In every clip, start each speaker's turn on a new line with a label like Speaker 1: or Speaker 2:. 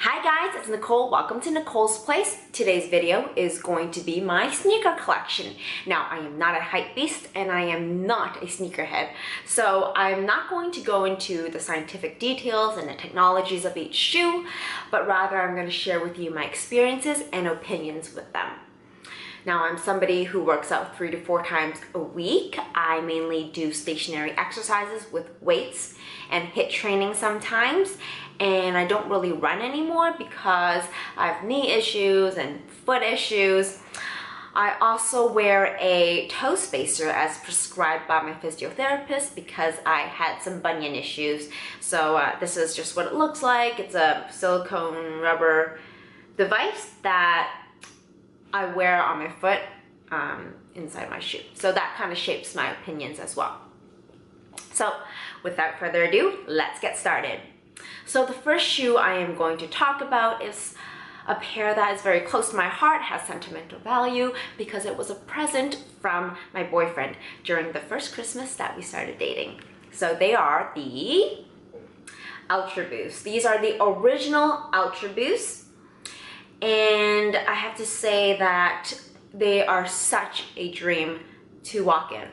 Speaker 1: Hi guys, it's Nicole. Welcome to Nicole's Place. Today's video is going to be my sneaker collection. Now, I am not a hype beast and I am not a sneakerhead, so I'm not going to go into the scientific details and the technologies of each shoe, but rather I'm going to share with you my experiences and opinions with them. Now, I'm somebody who works out 3 to 4 times a week. I mainly do stationary exercises with weights and HIIT training sometimes, and I don't really run anymore because I have knee issues and foot issues. I also wear a toe spacer as prescribed by my physiotherapist because I had some bunion issues. So this is just what it looks like. It's a silicone rubber device that I wear on my foot inside my shoe. So that kind of shapes my opinions as well. So without further ado, let's get started. So the first shoe I am going to talk about is a pair that is very close to my heart, has sentimental value because it was a present from my boyfriend during the first Christmas that we started dating. So they are the Ultraboosts. These are the original Ultraboosts. And I have to say that they are such a dream to walk in.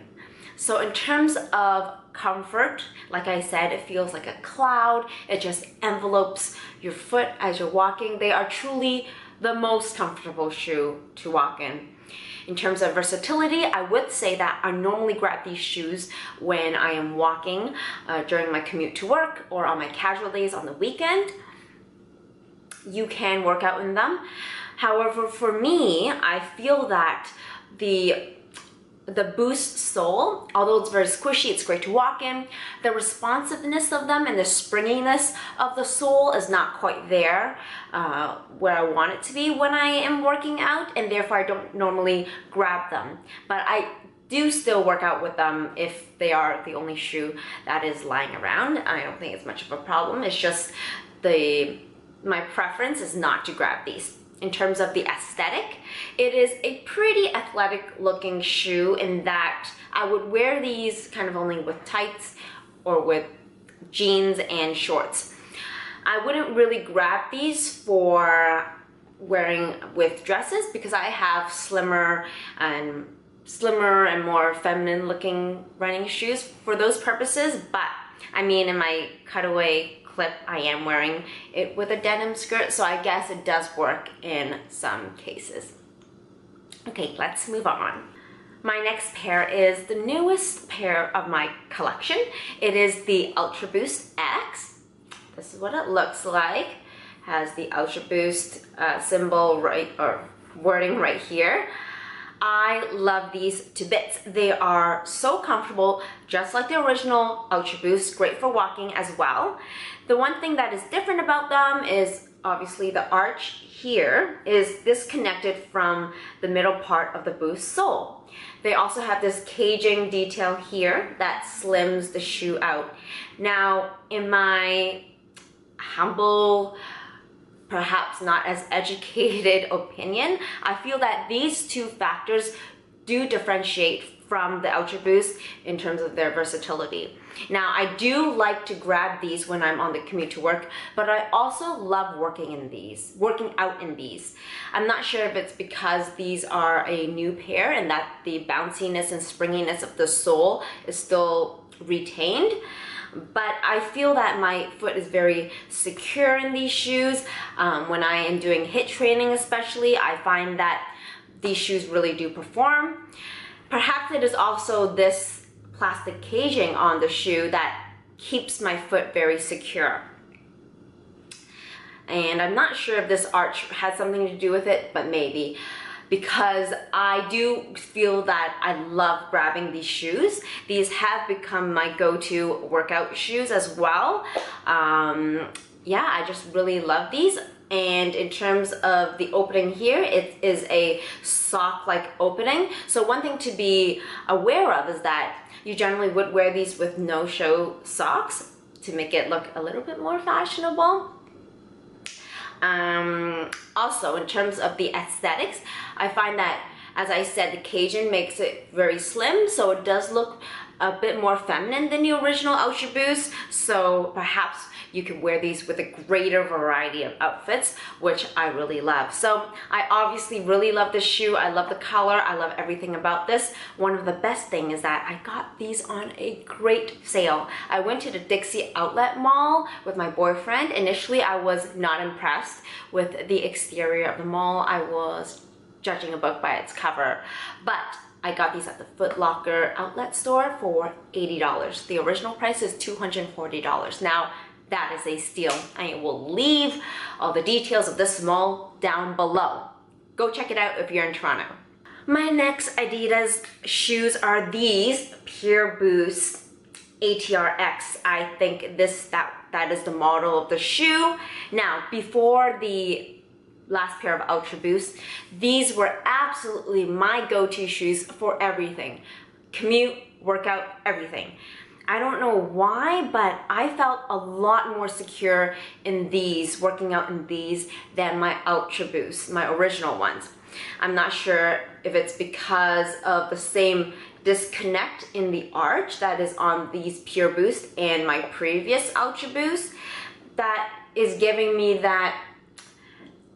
Speaker 1: So in terms of comfort, like I said, it feels like a cloud. It just envelopes your foot as you're walking. They are truly the most comfortable shoe to walk in. In terms of versatility, I would say that I normally grab these shoes when I am walking during my commute to work or on my casual days on the weekend. You can work out in them. However, for me, I feel that the Boost sole, although it's very squishy, it's great to walk in, the responsiveness of them and the springiness of the sole is not quite there where I want it to be when I am working out, and therefore I don't normally grab them. But I do still work out with them if they are the only shoe that is lying around. I don't think it's much of a problem. It's just my preference is not to grab these. In terms of the aesthetic, it is a pretty athletic looking shoe in that I would wear these kind of only with tights or with jeans and shorts. I wouldn't really grab these for wearing with dresses because I have slimmer and more feminine looking running shoes for those purposes. But I mean, in my cutaway clip, I am wearing it with a denim skirt, so I guess it does work in some cases. Okay, let's move on. My next pair is the newest pair of my collection. It is the Ultraboosts X. This is what it looks like. Has the Ultraboost symbol or wording right here. I love these to bits. They are so comfortable, just like the original Ultraboost, great for walking as well. The one thing that is different about them is obviously the arch here is disconnected from the middle part of the Boost sole. They also have this caging detail here that slims the shoe out. Now, in my humble, perhaps not as educated opinion, I feel that these two factors do differentiate from the Ultraboost in terms of their versatility. Now, I do like to grab these when I'm on the commute to work, but I also love working out in these. I'm not sure if it's because these are a new pair and that the bounciness and springiness of the sole is still retained, but I feel that my foot is very secure in these shoes. When I am doing HIIT training especially, I find that these shoes really do perform. Perhaps it is also this plastic caging on the shoe that keeps my foot very secure. And I'm not sure if this arch has something to do with it, but maybe. Because I do feel that I love grabbing these shoes. These have become my go-to workout shoes as well. Yeah, I just really love these. And in terms of the opening here, it is a sock-like opening. So one thing to be aware of is that you generally would wear these with no-show socks to make it look a little bit more fashionable. Also, in terms of the aesthetics, I find that, as I said, the caging makes it very slim, so it does look a bit more feminine than the original Ultraboost. So perhaps you can wear these with a greater variety of outfits, which I really love. So I obviously really love this shoe. I love the color. I love everything about this. One of the best things is that I got these on a great sale. I went to the Dixie outlet mall with my boyfriend. Initially, I was not impressed with the exterior of the mall. I was judging a book by its cover, but I got these at the Foot Locker outlet store for $80. The original price is $240. Now, that is a steal. I will leave all the details of this mall down below. Go check it out if you're in Toronto. My next Adidas shoes are these Pureboost ATR X. I think that is the model of the shoe. Now, before the last pair of Ultraboost, these were absolutely my go-to shoes for everything. Commute, workout, everything. I don't know why, but I felt a lot more secure in these, working out in these, than my Ultraboost, my original ones. I'm not sure if it's because of the same disconnect in the arch that is on these Pureboost and my previous Ultraboost that is giving me that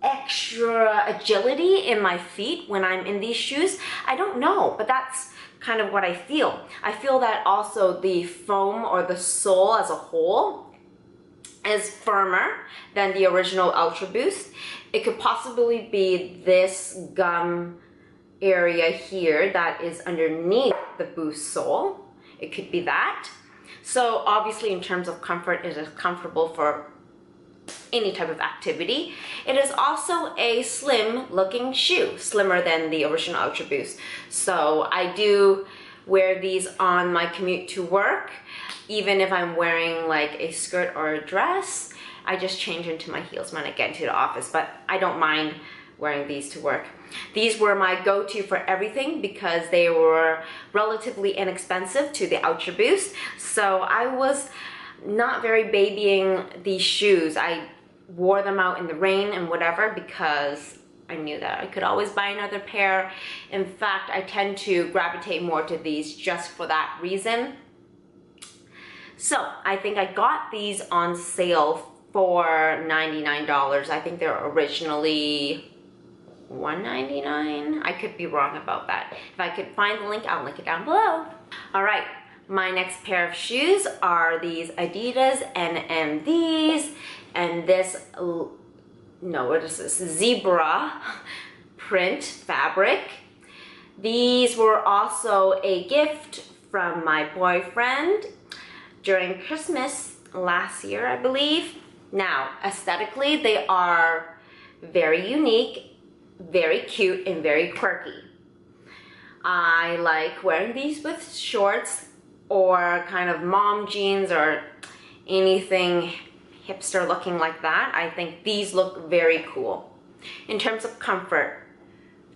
Speaker 1: extra agility in my feet when I'm in these shoes. I don't know, but that's kind of what I feel. I feel that also the foam or the sole as a whole is firmer than the original Ultraboost. It could possibly be this gum area here that is underneath the Boost sole. It could be that. So obviously in terms of comfort, it is comfortable for any type of activity. It is also a slim looking shoe, slimmer than the original Ultraboost. So I do wear these on my commute to work. Even if I'm wearing like a skirt or a dress, I just change into my heels when I get into the office, but I don't mind wearing these to work. These were my go-to for everything because they were relatively inexpensive to the Ultraboost. So I was not very babying these shoes. I wore them out in the rain and whatever because I knew that I could always buy another pair. In fact, I tend to gravitate more to these just for that reason. So I think I got these on sale for $99. I think they're originally $199. I could be wrong about that. If I could find the link, I'll link it down below. All right. My next pair of shoes are these Adidas NMDs and this, no, what is this? Zebra print fabric. These were also a gift from my boyfriend during Christmas last year, I believe. Now, aesthetically, they are very unique, very cute, and very quirky. I like wearing these with shorts or kind of mom jeans or anything hipster looking like that. I think these look very cool. In terms of comfort,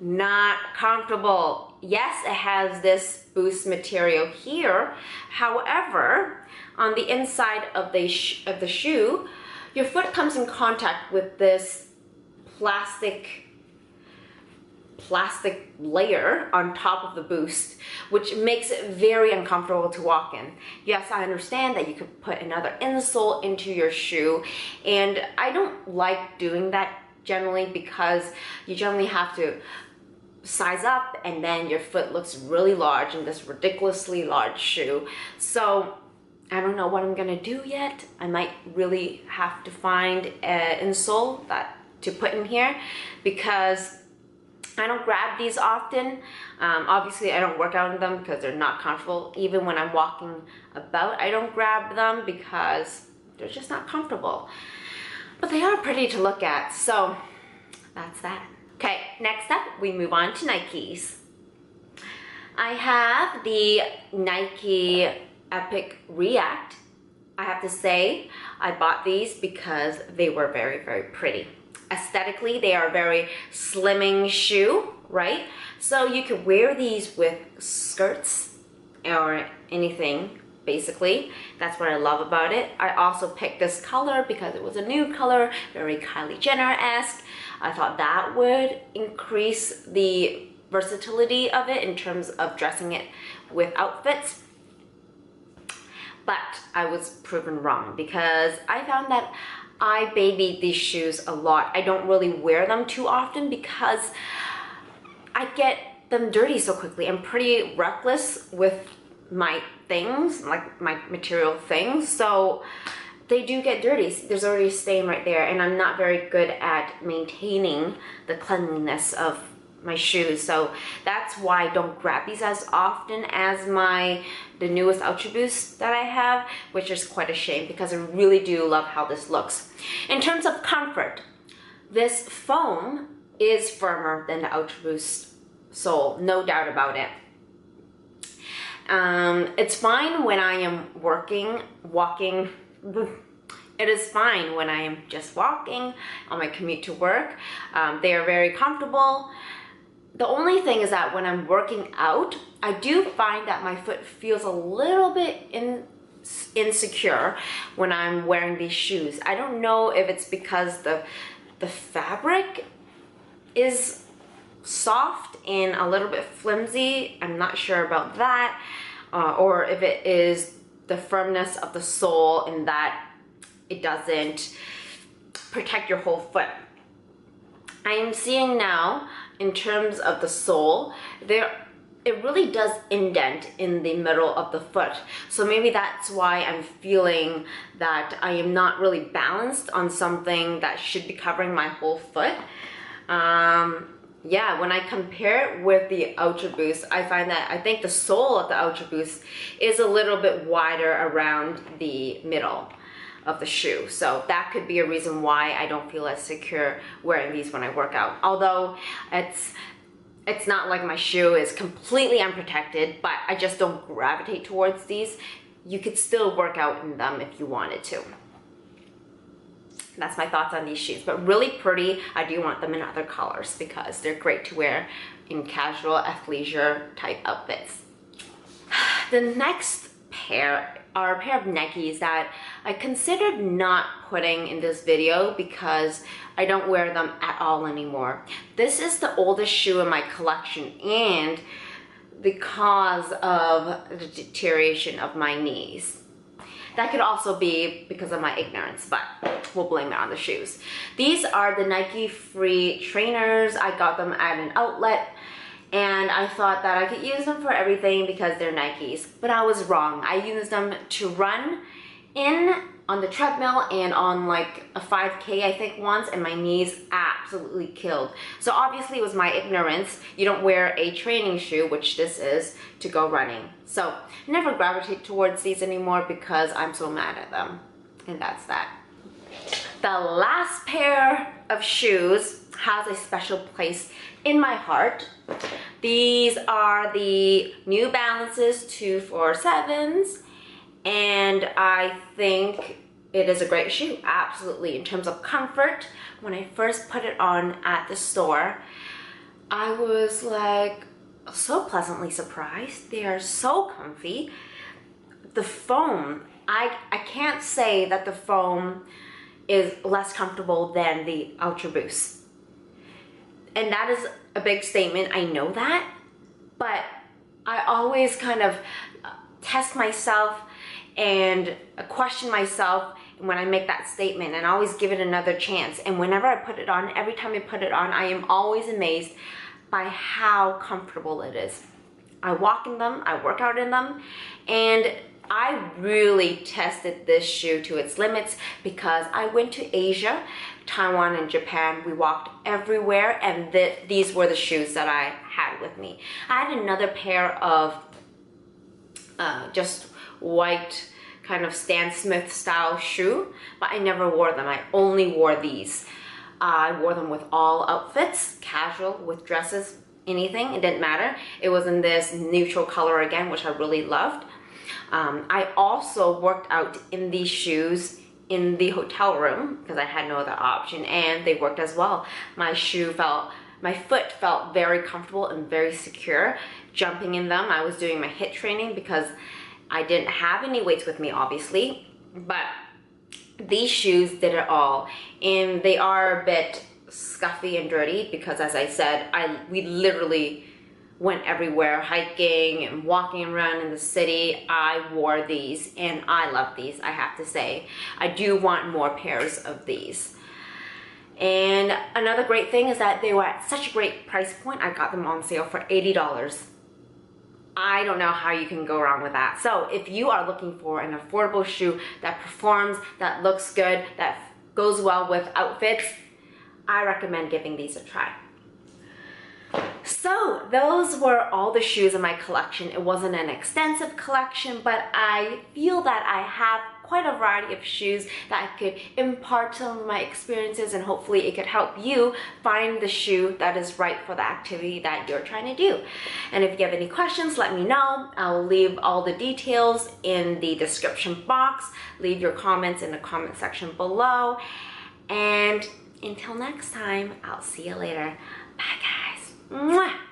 Speaker 1: not comfortable. Yes, it has this Boost material here. However, on the inside of the shoe, your foot comes in contact with this plastic layer on top of the Boost, which makes it very uncomfortable to walk in. Yes, I understand that you could put another insole into your shoe, and I don't like doing that generally because you generally have to size up and then your foot looks really large in this ridiculously large shoe. So I don't know what I'm gonna do yet. I might really have to find an insole to put in here because I don't grab these often. Obviously, I don't work out in them because they're not comfortable. Even when I'm walking about, I don't grab them because they're just not comfortable. But they are pretty to look at, so that's that. Okay, next up, we move on to Nikes. I have the Nike Epic React. I have to say, I bought these because they were very, very pretty. Aesthetically, they are a very slimming shoe, right? So you could wear these with skirts or anything, basically. That's what I love about it. I also picked this color because it was a new color, very Kylie Jenner-esque. I thought that would increase the versatility of it in terms of dressing it with outfits. But I was proven wrong because I found that I baby these shoes a lot. I don't really wear them too often because I get them dirty so quickly. I'm pretty reckless with my things, like my material things, so they do get dirty. There's already a stain right there, and I'm not very good at maintaining the cleanliness of my shoes, so that's why I don't grab these as often as the newest Ultraboost that I have, which is quite a shame because I really do love how this looks. In terms of comfort, this foam is firmer than the Ultraboost sole, no doubt about it. It's fine when I am walking. It is fine when I am just walking on my commute to work. They are very comfortable. The only thing is that when I'm working out, I do find that my foot feels a little bit insecure when I'm wearing these shoes. I don't know if it's because the fabric is soft and a little bit flimsy. I'm not sure about that. Or if it is the firmness of the sole and that it doesn't protect your whole foot. I am seeing now, in terms of the sole, it really does indent in the middle of the foot. So maybe that's why I'm feeling that I am not really balanced on something that should be covering my whole foot. Yeah, when I compare it with the Ultraboost, I find that I think the sole of the Ultraboost is a little bit wider around the middle of the shoe. So that could be a reason why I don't feel as secure wearing these when I work out. Although it's not like my shoe is completely unprotected, but I just don't gravitate towards these. You could still work out in them if you wanted to. That's my thoughts on these shoes, but really pretty. I do want them in other colors because they're great to wear in casual athleisure type outfits. The next pair are a pair of Nikes that I considered not putting in this video because I don't wear them at all anymore. This is the oldest shoe in my collection and the cause of the deterioration of my knees. That could also be because of my ignorance, but we'll blame it on the shoes. These are the Nike Free trainers. I got them at an outlet and I thought that I could use them for everything because they're Nikes, but I was wrong. I used them to run on the treadmill and on like a 5K I think once, and my knees absolutely killed. So obviously it was my ignorance. You don't wear a training shoe, which this is, to go running. So I never gravitate towards these anymore because I'm so mad at them, and that's that. The last pair of shoes has a special place in my heart. These are the New Balances 247s, and I think it is a great shoe, absolutely. In terms of comfort, when I first put it on at the store, I was like so pleasantly surprised. They are so comfy. The foam, I can't say that the foam is less comfortable than the Ultraboost. And that is a big statement, I know that, but I always kind of test myself and question myself when I make that statement, and I always give it another chance. And whenever I put it on, every time I put it on, I am always amazed by how comfortable it is. I walk in them, I work out in them, and I really tested this shoe to its limits because I went to Asia, Taiwan, and Japan. We walked everywhere, and these were the shoes that I had with me. I had another pair of just white kind of Stan Smith style shoe, but I never wore them. I only wore these. I wore them with all outfits, casual, with dresses, anything, it didn't matter. It was in this neutral color again, which I really loved. I also worked out in these shoes in the hotel room because I had no other option, and they worked as well. My foot felt very comfortable and very secure jumping in them. I was doing my HIIT training because I didn't have any weights with me, obviously, but these shoes did it all. And they are a bit scuffy and dirty because, as I said, we literally went everywhere hiking and walking around in the city, I wore these and I love these, I have to say. I do want more pairs of these. And another great thing is that they were at such a great price point. I got them on sale for $80. I don't know how you can go wrong with that. So if you are looking for an affordable shoe that performs, that looks good, that goes well with outfits, I recommend giving these a try. So those were all the shoes in my collection. It wasn't an extensive collection, but I feel that I have quite a variety of shoes that I could impart some of my experiences, and hopefully it could help you find the shoe that is right for the activity that you're trying to do. And if you have any questions, let me know. I'll leave all the details in the description box. Leave your comments in the comment section below. And until next time, I'll see you later. Bye guys. Mwah.